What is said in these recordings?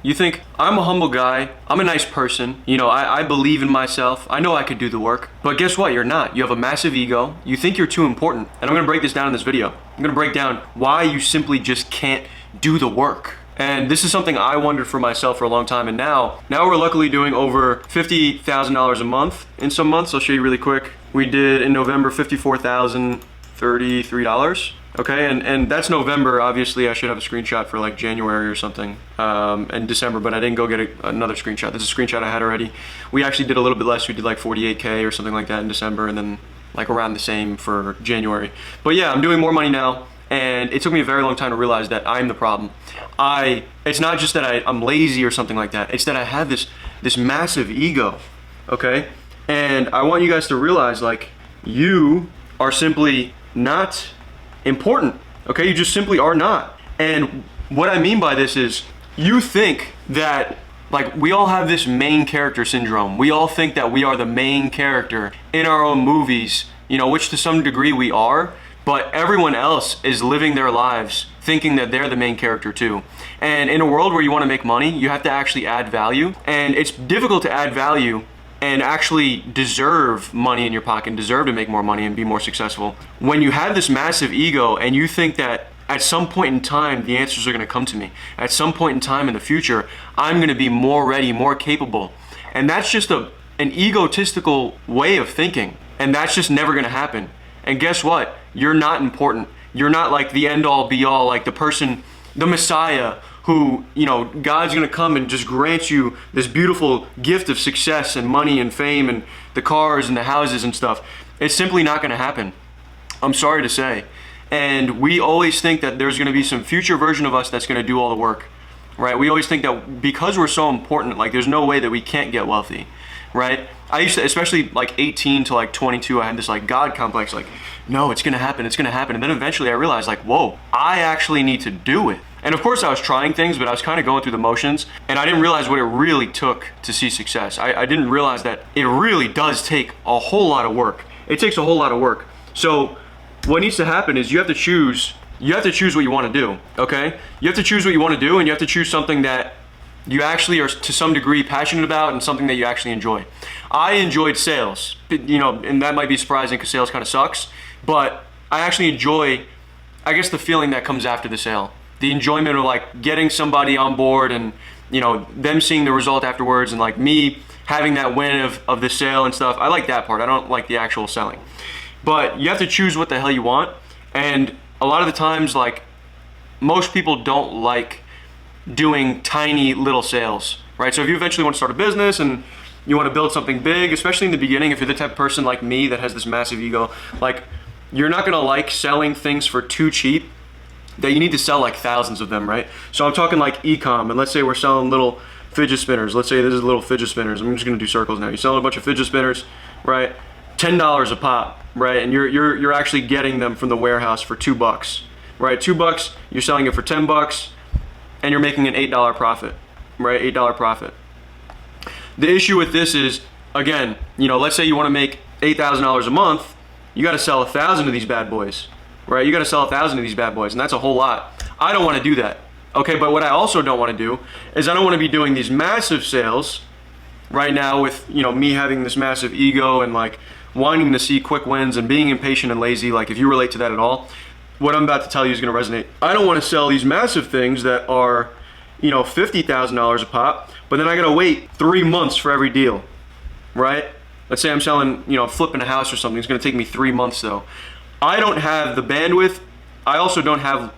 You think, I'm a humble guy, I'm a nice person, I believe in myself, I know I could do the work. But guess what? You're not. You have a massive ego, you think you're too important. And I'm gonna break this down in this video. I'm gonna break down why you simply just can't do the work. And this is something I wondered for myself for a long time, and now we're luckily doing over $50,000 a month in some months. I'll show you really quick. We did in November $54,033. Okay, and that's November. Obviously, I should have a screenshot for like January or something, and December, but I didn't go get another screenshot. This is a screenshot I had already. We actually did a little bit less. We did like 48K or something like that in December, and then like around the same for January. But yeah, I'm doing more money now, and it took me a very long time to realize that I'm the problem. It's not just that I'm lazy or something like that. It's that I have this massive ego, okay? And I want you guys to realize, like, you are simply not important, okay? You just simply are not. And what I mean by this is, you think that, like, we all have this main character syndrome. We all think that we are the main character in our own movies, which to some degree we are, but everyone else is living their lives thinking that they're the main character too. And in a world where you want to make money, you have to actually add value, and it's difficult to add value and actually deserve money in your pocket, deserve to make more money and be more successful, when you have this massive ego and you think that at some point in time the answers are going to come to me. At some point in time in the future, I'm going to be more ready, more capable. And that's just an egotistical way of thinking, and that's just never going to happen. And guess what? You're not important. You're not like the end all be all, like the person, the Messiah, who, God's gonna come and just grant you this beautiful gift of success and money and fame and the cars and the houses and stuff. It's simply not gonna happen. I'm sorry to say. And we always think that there's gonna be some future version of us that's gonna do all the work, right? We always think that because we're so important, like there's no way that we can't get wealthy, right? I used to, especially like 18 to like 22, I had this like God complex, like, no, it's gonna happen, it's gonna happen. And then eventually I realized, like, whoa, I actually need to do it. And of course I was trying things, but I was kind of going through the motions, and I didn't realize what it really took to see success. I didn't realize that it really does take a whole lot of work. It takes a whole lot of work. So what needs to happen is you have to choose what you want to do, okay? You have to choose what you want to do, and you have to choose something that you actually are to some degree passionate about and something that you actually enjoy. I enjoyed sales, and that might be surprising because sales kind of sucks, but I actually enjoy, I guess, the feeling that comes after the sale. The enjoyment of like getting somebody on board and them seeing the result afterwards, and like me having that win of the sale and stuff. I like that part. I don't like the actual selling. But you have to choose what the hell you want, and a lot of the times, like, most people don't like doing tiny little sales, right? So if you eventually want to start a business and you want to build something big, especially in the beginning, if you're the type of person like me that has this massive ego, like, you're not gonna like selling things for too cheap that you need to sell like thousands of them, right? So I'm talking like e-com, and let's say we're selling little fidget spinners. Let's say this is little fidget spinners. I'm just gonna do circles now. You're selling a bunch of fidget spinners, right? $10 a pop, right? And you're actually getting them from the warehouse for $2, right? $2, you're selling it for $10, and you're making an $8 profit, right? $8 profit. The issue with this is, again, let's say you want to make $8,000 a month, you got to sell 1,000 of these bad boys, right? You got to sell 1,000 of these bad boys, and that's a whole lot. I don't want to do that, okay? But what I also don't want to do is I don't want to be doing these massive sales right now with, me having this massive ego and like wanting to see quick wins and being impatient and lazy. Like, if you relate to that at all, what I'm about to tell you is going to resonate. I don't want to sell these massive things that are, $50,000 a pop, but then I got to wait 3 months for every deal, right? Let's say I'm selling, flipping a house or something. It's going to take me 3 months though. I don't have the bandwidth. I also don't have,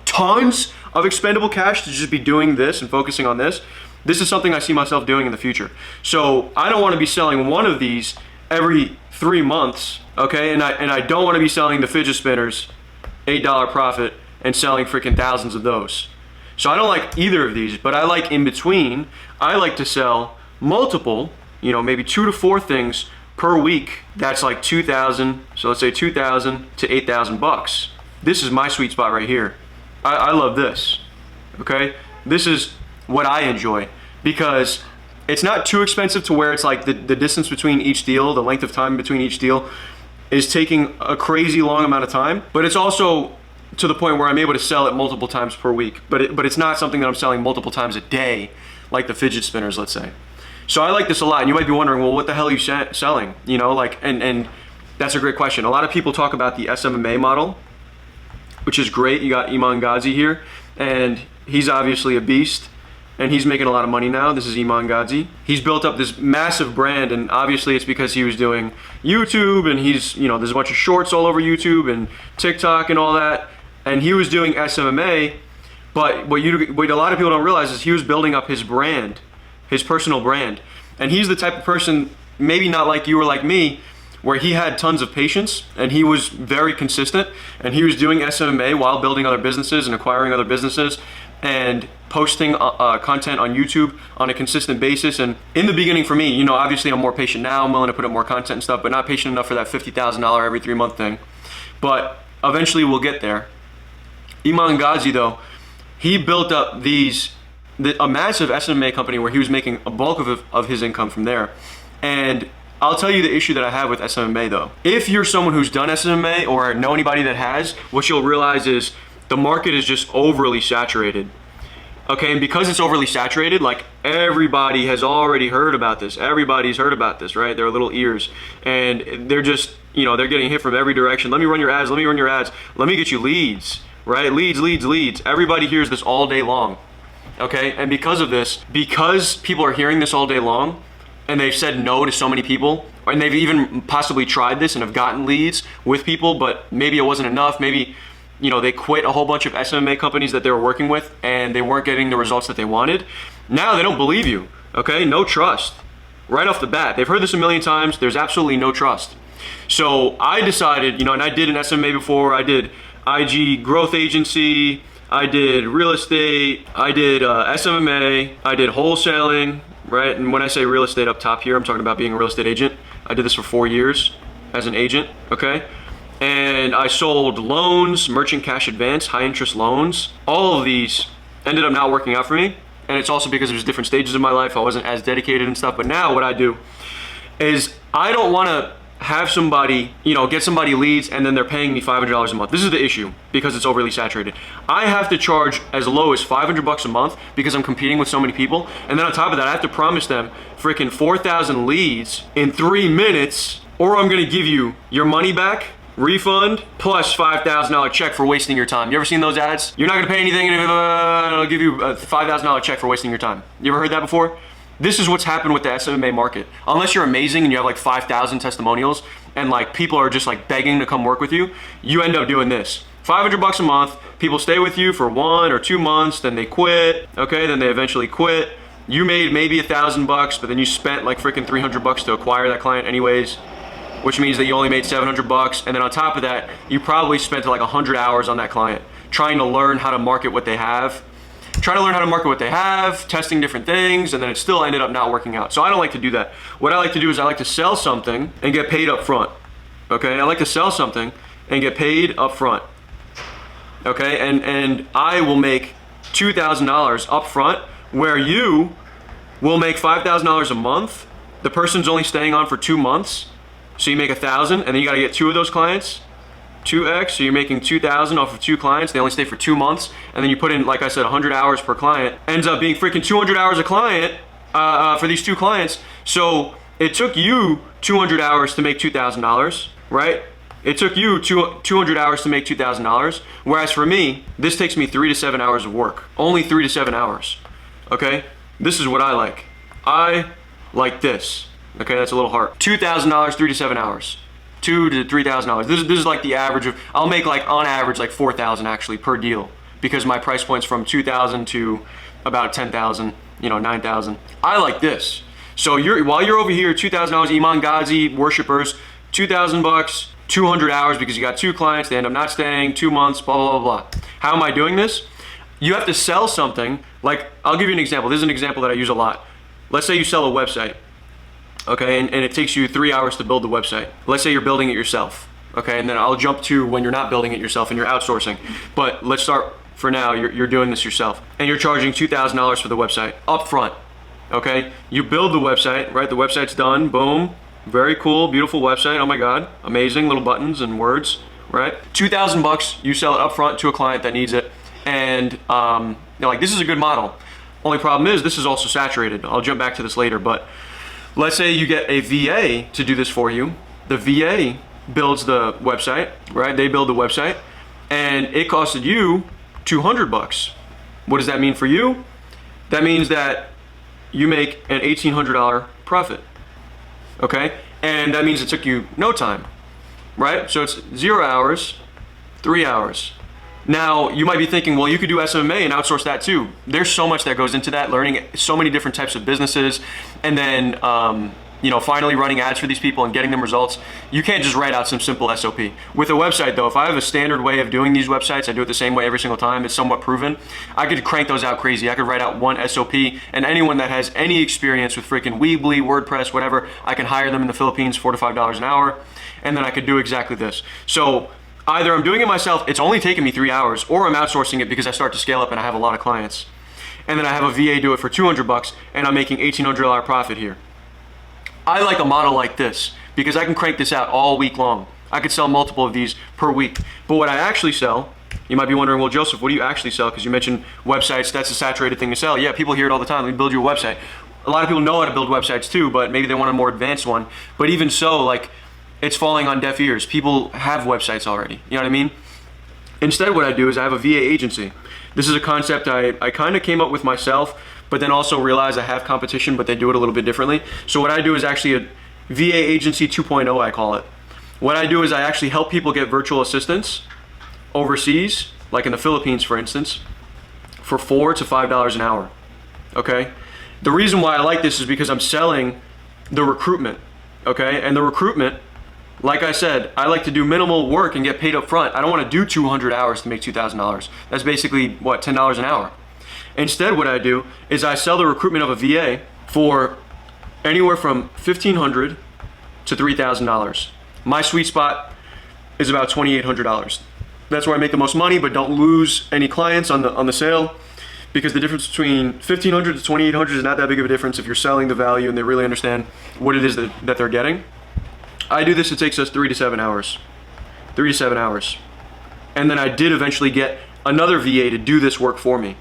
tons of expendable cash to just be doing this and focusing on this. This is something I see myself doing in the future. So I don't want to be selling one of these every 3 months, okay? And I don't want to be selling the fidget spinners, $8 profit, and selling freaking thousands of those. So I don't like either of these, but I like in between. I like to sell multiple, maybe 2 to 4 things per week. That's like 2,000. So let's say 2,000 to 8,000 bucks. This is my sweet spot right here. I love this, okay? This is what I enjoy, because it's not too expensive to where it's like the distance between each deal, the length of time between each deal is taking a crazy long amount of time, but it's also to the point where I'm able to sell it multiple times per week. But it's not something that I'm selling multiple times a day, like the fidget spinners, let's say. So I like this a lot. And you might be wondering, well, what the hell are you selling? You know, like, and that's a great question. A lot of people talk about the SMMA model, which is great. You got Iman Ghazi here, and he's obviously a beast, and he's making a lot of money now. This is Iman Ghazi. He's built up this massive brand, and obviously it's because he was doing YouTube, and he's, you know, there's a bunch of shorts all over YouTube and TikTok and all that, and he was doing SMMA, but what a lot of people don't realize is he was building up his brand, his personal brand. And he's the type of person, maybe not like you or like me, where he had tons of patience and he was very consistent, and he was doing SMMA while building other businesses and acquiring other businesses and posting content on YouTube on a consistent basis. And in the beginning for me, you know, obviously I'm more patient now, I'm willing to put up more content and stuff, but not patient enough for that $50,000 every 3 month thing. But eventually we'll get there. Iman Ghazi though, he built up a massive SMMA company where he was making a bulk of his income from there. And I'll tell you the issue that I have with SMMA though. If you're someone who's done SMMA or know anybody that has, what you'll realize is the market is just overly saturated. Okay, and because it's overly saturated, like everybody has already heard about this. Everybody's heard about this, right? Their little ears. And they're just, you know, they're getting hit from every direction. Let me run your ads, let me run your ads. Let me get you leads, right? Leads. Everybody hears this all day long. Okay, and because of this, because people are hearing this all day long, and they've said no to so many people, and they've even possibly tried this and have gotten leads with people, but maybe it wasn't enough. Maybe, you know, they quit a whole bunch of SMMA companies that they were working with and they weren't getting the results that they wanted. Now they don't believe you, okay? No trust. Right off the bat. They've heard this a million times. There's absolutely no trust. So I decided, you know, and I did an SMMA before. I did IG growth agency. I did real estate. I did SMMA. I did wholesaling, right? And when I say real estate up top here, I'm talking about being a real estate agent. I did this for 4 years as an agent, okay? And I sold loans, merchant cash advance, high interest loans. All of these ended up not working out for me. And it's also because there's different stages of my life. I wasn't as dedicated and stuff. But now what I do is I don't want to have somebody, you know, get somebody leads and then they're paying me $500 a month. This is the issue because it's overly saturated. I have to charge as low as $500 a month because I'm competing with so many people. And then on top of that, I have to promise them freaking 4,000 leads in 3 minutes, or I'm going to give you your money back, refund, plus $5,000 check for wasting your time. You ever seen those ads? You're not going to pay anything and I'll give you a $5,000 check for wasting your time. You ever heard that before? This is what's happened with the SMMA market. Unless you're amazing and you have like 5,000 testimonials and like people are just like begging to come work with you, you end up doing this. $500 a month, people stay with you for 1 or 2 months, then they quit, okay? Then they eventually quit. You made maybe $1,000, but then you spent like freaking $300 to acquire that client anyways, which means that you only made $700. And then on top of that, you probably spent like 100 hours on that client trying to learn how to market what they have. Testing different things, and then it still ended up not working out. So I don't like to do that. What I like to do is I like to sell something and get paid up front. Okay, I like to sell something and get paid up front. Okay, and I will make $2,000 up front, where you will make $5,000 a month. The person's only staying on for 2 months, so you make $1,000, and then you got to get 2 of those clients. 2x, so you're making 2,000 off of 2 clients. They only stay for 2 months, and then you put in, like I said, 100 hours per client. Ends up being freaking 200 hours a client for these 2 clients. So it took you 200 hours to make $2,000, right? It took you 200 hours to make $2,000, whereas for me, this takes me 3 to 7 hours of work. Only 3 to 7 hours, okay? This is what I like. I like this, okay? That's a little hard. $2,000, 3 to 7 hours. $2,000 to $3,000. This is like the average of, I'll make like on average like 4,000 actually per deal, because my price point's from 2,000 to about 10,000, you know, 9,000. I like this. So while you're over here, $2,000, Iman Ghazi worshipers, $2,000, 200 hours because you got 2 clients, they end up not staying, 2 months, blah, blah, blah, blah. How am I doing this? You have to sell something. Like, I'll give you an example. This is an example that I use a lot. Let's say you sell a website. Okay, and it takes you 3 hours to build the website. Let's say you're building it yourself, okay? And then I'll jump to when you're not building it yourself and you're outsourcing. But let's start for now, you're doing this yourself. And you're charging $2,000 for the website up front, okay? You build the website, right? The website's done, boom. Very cool, beautiful website, oh my God. Amazing, little buttons and words. right? 2,000 bucks, you sell it up front to a client that needs it. And they're like, this is a good model. Only problem is this is also saturated. I'll jump back to this later, but let's say you get a VA to do this for you. The VA builds the website, right? They build the website and it costed you 200 bucks. What does that mean for you? That means that you make an $1,800 profit, okay? And that means it took you no time, right? So it's 0 hours, 3 hours. Now, you might be thinking, well, you could do SMA and outsource that too. There's so much that goes into that, learning so many different types of businesses, and then, finally running ads for these people and getting them results. You can't just write out some simple SOP. With a website though, if I have a standard way of doing these websites, I do it the same way every single time, it's somewhat proven, I could crank those out crazy. I could write out one SOP, and anyone that has any experience with freaking Weebly, WordPress, whatever, I can hire them in the Philippines, $4 to $5 an hour, and then I could do exactly this. So either I'm doing it myself, it's only taking me 3 hours, or I'm outsourcing it because I start to scale up and I have a lot of clients. And then I have a VA do it for 200 bucks and I'm making $1,800 profit here. I like a model like this because I can crank this out all week long. I could sell multiple of these per week. But what I actually sell, you might be wondering, well, Joseph, what do you actually sell? Because you mentioned websites, that's a saturated thing to sell. Yeah, people hear it all the time. Let me build you a website. A lot of people know how to build websites too, but maybe they want a more advanced one. But even so, like, it's falling on deaf ears. People have websites already. You know what I mean? Instead, what I do is I have a VA agency. This is a concept I kind of came up with myself, but then also realized I have competition, but they do it a little bit differently. So what I do is actually a VA agency 2.0, I call it. What I do is I actually help people get virtual assistants overseas, like in the Philippines, for instance, for $4 to $5 an hour, okay? The reason why I like this is because I'm selling the recruitment, okay? And the recruitment, like I said, I like to do minimal work and get paid up front. I don't want to do 200 hours to make $2,000. That's basically, what, $10 an hour. Instead, what I do is I sell the recruitment of a VA for anywhere from $1,500 to $3,000. My sweet spot is about $2,800. That's where I make the most money, but don't lose any clients on the sale, because the difference between $1,500 to $2,800 is not that big of a difference if you're selling the value and they really understand what it is that they're getting. I do this, it takes us 3 to 7 hours. 3 to 7 hours. And then I did eventually get another VA to do this work for me.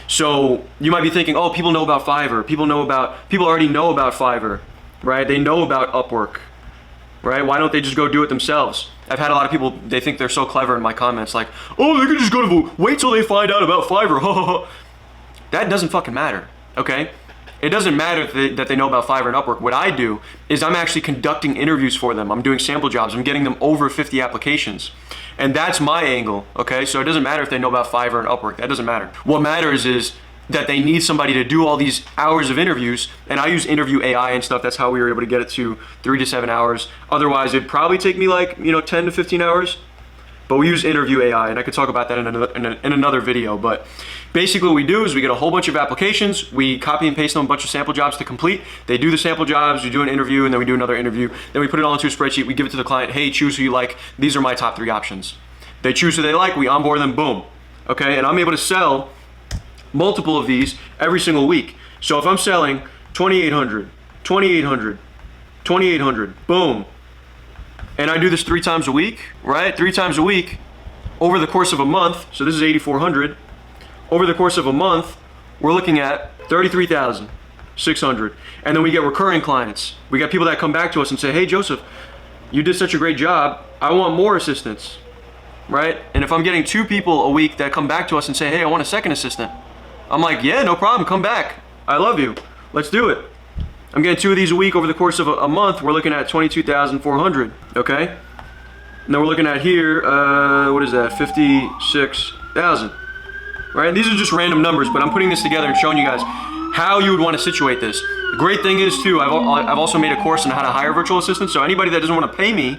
So you might be thinking, oh, people know about Fiverr. People already know about Fiverr, right? They know about Upwork, right? Why don't they just go do it themselves? I've had a lot of people, they think they're so clever in my comments, like, oh, they could just go to, wait till they find out about Fiverr. That doesn't fucking matter, okay? It doesn't matter that they know about Fiverr and Upwork. What I do is I'm actually conducting interviews for them. I'm doing sample jobs. I'm getting them over 50 applications. And that's my angle, okay? So it doesn't matter if they know about Fiverr and Upwork. That doesn't matter. What matters is that they need somebody to do all these hours of interviews, and I use interview AI and stuff. That's how we were able to get it to 3 to 7 hours. Otherwise, it'd probably take me like, 10 to 15 hours. But we use interview AI, and I could talk about that in another video. But basically what we do is we get a whole bunch of applications, we copy and paste them a bunch of sample jobs to complete. They do the sample jobs, we do an interview, and then we do another interview. Then we put it all into a spreadsheet, we give it to the client, hey, choose who you like. These are my top 3 options. They choose who they like, we onboard them, boom. Okay, and I'm able to sell multiple of these every single week. So if I'm selling 2,800, 2,800, 2,800, boom. And I do this 3 times a week, right? 3 times a week over the course of a month. So this is 8,400. Over the course of a month, we're looking at 33,600. And then we get recurring clients. We got people that come back to us and say, hey, Joseph, you did such a great job. I want more assistants, right? And if I'm getting 2 people a week that come back to us and say, hey, I want a second assistant, I'm like, yeah, no problem, come back. I love you. Let's do it. I'm getting 2 of these a week over the course of a month. We're looking at 22,400, okay? And then we're looking at here, what is that, 56,000, right? These are just random numbers, but I'm putting this together and showing you guys how you would want to situate this. The great thing is too, I've also made a course on how to hire virtual assistants, so anybody that doesn't want to pay me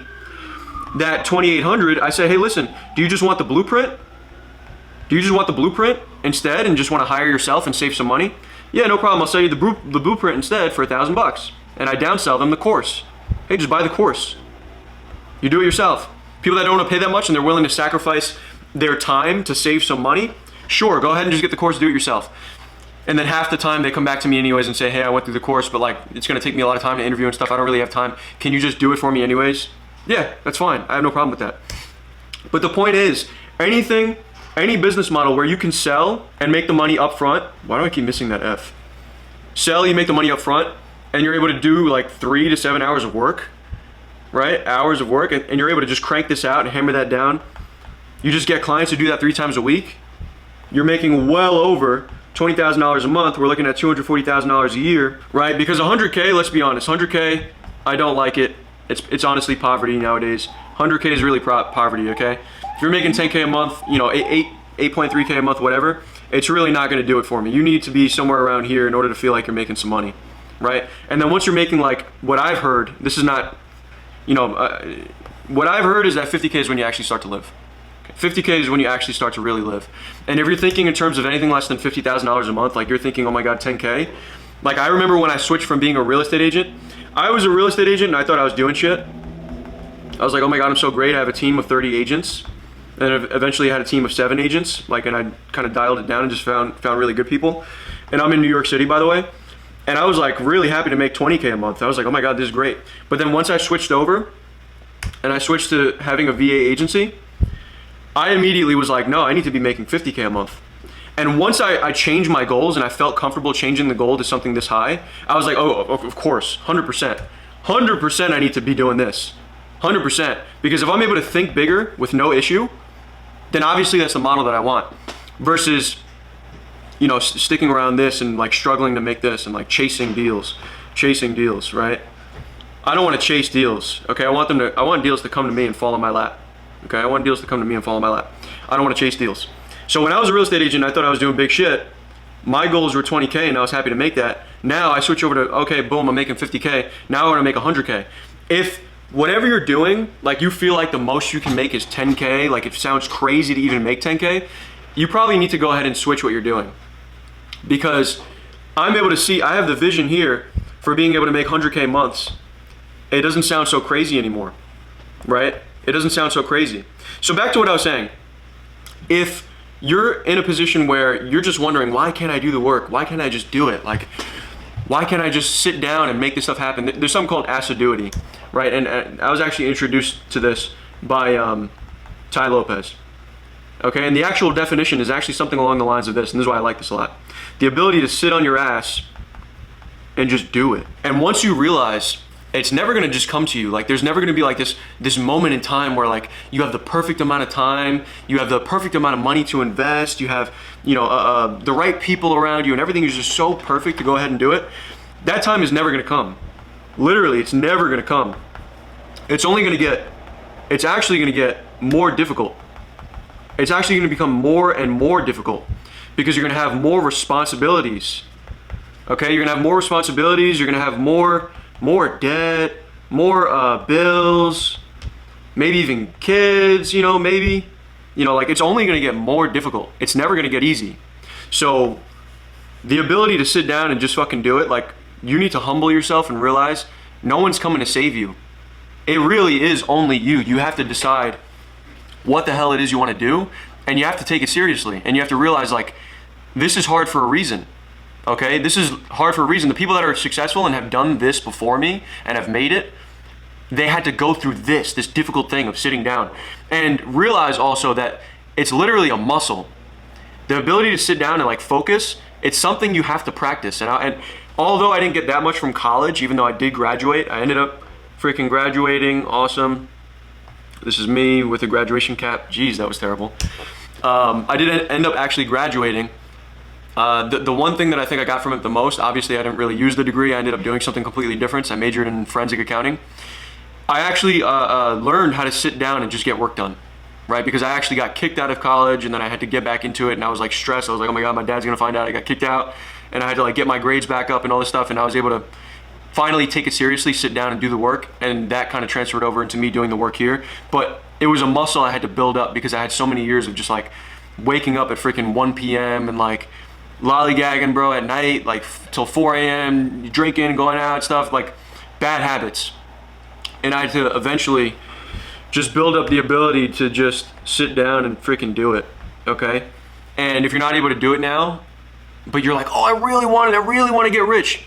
that 2,800, I say, hey, listen, do you just want the blueprint? Do you just want the blueprint instead and just want to hire yourself and save some money? Yeah, no problem. I'll sell you the blueprint instead for $1,000, and I downsell them the course. Hey, just buy the course. You do it yourself. People that don't want to pay that much and they're willing to sacrifice their time to save some money, sure, go ahead and just get the course, do it yourself. And then half the time they come back to me anyways and say, hey, I went through the course, but like it's going to take me a lot of time to interview and stuff. I don't really have time. Can you just do it for me anyways? Yeah, that's fine. I have no problem with that. But the point is, any business model where you can sell and make the money up front, why do I keep missing that F? Sell, you make the money up front, and you're able to do like 3 to 7 hours of work, right? Hours of work, and you're able to just crank this out and hammer that down. You just get clients to do that 3 times a week. You're making well over $20,000 a month. We're looking at $240,000 a year, right? Because 100K, let's be honest, 100K, I don't like it. It's honestly poverty nowadays. 100K is really poverty, okay? If you're making 10K a month, you know, 8.3K a month, whatever, it's really not gonna do it for me. You need to be somewhere around here in order to feel like you're making some money, right? And then once you're making like, what I've heard, this is not, you know, what I've heard is that 50K is when you actually start to live. 50K is when you actually start to really live. And if you're thinking in terms of anything less than $50,000 a month, like you're thinking, oh my God, 10K. Like I remember when I switched from being a real estate agent, I was a real estate agent and I thought I was doing shit. I was like, oh my God, I'm so great. I have a team of 30 agents. And eventually I had a team of 7 agents, like, and I kind of dialed it down and just found really good people. And I'm in New York City, by the way. And I was like really happy to make 20K a month. I was like, oh my God, this is great. But then once I switched over and I switched to having a VA agency, I immediately was like, no, I need to be making 50K a month. And once I changed my goals and I felt comfortable changing the goal to something this high, I was like, oh, of course, 100%. 100% I need to be doing this. 100%. Because if I'm able to think bigger with no issue, then obviously that's the model that I want. Versus, you know, sticking around this and like struggling to make this and like chasing deals, right? I don't want to chase deals, okay? I want deals to come to me and fall in my lap. Okay, I want deals to come to me and fall in my lap. I don't want to chase deals. So when I was a real estate agent, I thought I was doing big shit. My goals were 20K and I was happy to make that. Now I switch over to, okay, boom, I'm making 50K. Now I want to make 100K. If whatever you're doing, like you feel like the most you can make is 10K, like it sounds crazy to even make 10K, you probably need to go ahead and switch what you're doing. Because I'm able to see, I have the vision here for being able to make 100K months. It doesn't sound so crazy anymore, right? It doesn't sound so crazy. So back to what I was saying. If you're in a position where you're just wondering, why can't I do the work? Why can't I just do it? Like, why can't I just sit down and make this stuff happen? There's something called assiduity, right? And I was actually introduced to this by Tai Lopez. Okay, and the actual definition is actually something along the lines of this, and this is why I like this a lot. The ability to sit on your ass and just do it. And once you realize it's never gonna just come to you, like there's never gonna be like this moment in time where like you have the perfect amount of time, you have the perfect amount of money to invest, you have, you know, the right people around you and everything is just so perfect to go ahead and do it. That time is never gonna come. Literally, it's never gonna come. It's actually gonna get more difficult. It's actually gonna become more and more difficult because you're gonna have more responsibilities. Okay, you're gonna have more responsibilities, you're gonna have more debt, more bills, maybe even kids, you know, maybe, you know, like it's only gonna get more difficult. It's never gonna get easy. So the ability to sit down and just fucking do it, like you need to humble yourself and realize no one's coming to save you. It really is only you. You have to decide what the hell it is you wanna do, and you have to take it seriously. And you have to realize like, this is hard for a reason. Okay, this is hard for a reason. The people that are successful and have done this before me and have made it, they had to go through this difficult thing of sitting down. And realize also that it's literally a muscle. The ability to sit down and like focus, it's something you have to practice. And although I didn't get that much from college, even though I did graduate, I ended up freaking graduating, awesome. This is me with a graduation cap. Jeez, that was terrible. I did end up actually graduating. The one thing that I think I got from it the most, obviously I didn't really use the degree. I ended up doing something completely different. I majored in forensic accounting. I actually learned how to sit down and just get work done, right? Because I actually got kicked out of college and then I had to get back into it and I was like stressed. I was like, oh my God, my dad's gonna find out I got kicked out, and I had to like get my grades back up and all this stuff, and I was able to finally take it seriously, sit down and do the work, and that kind of transferred over into me doing the work here. But it was a muscle I had to build up because I had so many years of just like waking up at freaking 1 p.m. and like lollygagging, bro, at night, like till 4 a.m., drinking, going out, stuff, like bad habits. And I had to eventually just build up the ability to just sit down and freaking do it, okay? And if you're not able to do it now, but you're like, oh, I really want to get rich,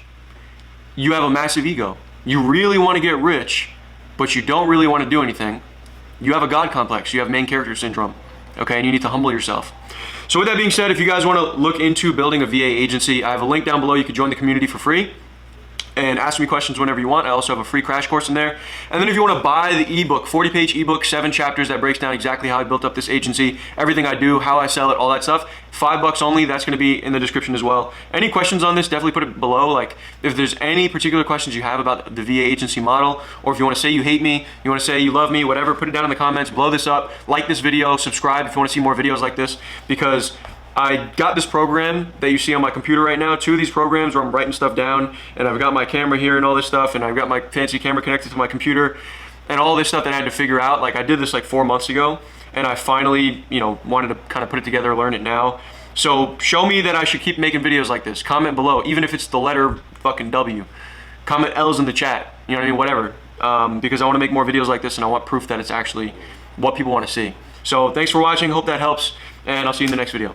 you have a massive ego. You really want to get rich, but you don't really want to do anything. you have a God complex. You have main character syndrome, okay? And you need to humble yourself. So with that being said, if you guys want to look into building a VA agency, I have a link down below. You can join the community for free and ask me questions whenever you want. I also have a free crash course in there. And then if you want to buy the ebook, 40-page ebook, 7 chapters that breaks down exactly how I built up this agency, everything I do, how I sell it, all that stuff, $5 only. That's going to be in the description as well. Any questions on this, definitely put it below. Like if there's any particular questions you have about the VA agency model, or if you want to say you hate me, you want to say you love me, whatever, put it down in the comments, blow this up, like this video, subscribe if you want to see more videos like this, because I got this program that you see on my computer right now, 2 of these programs where I'm writing stuff down, and I've got my camera here and all this stuff, and I've got my fancy camera connected to my computer, and all this stuff that I had to figure out. Like I did this like 4 months ago, and I finally, you know, wanted to kind of put it together, learn it now. So show me that I should keep making videos like this. Comment below, even if it's the letter fucking W. Comment L's in the chat, you know what I mean, whatever. Because I want to make more videos like this, and I want proof that it's actually what people want to see. So thanks for watching, hope that helps, and I'll see you in the next video.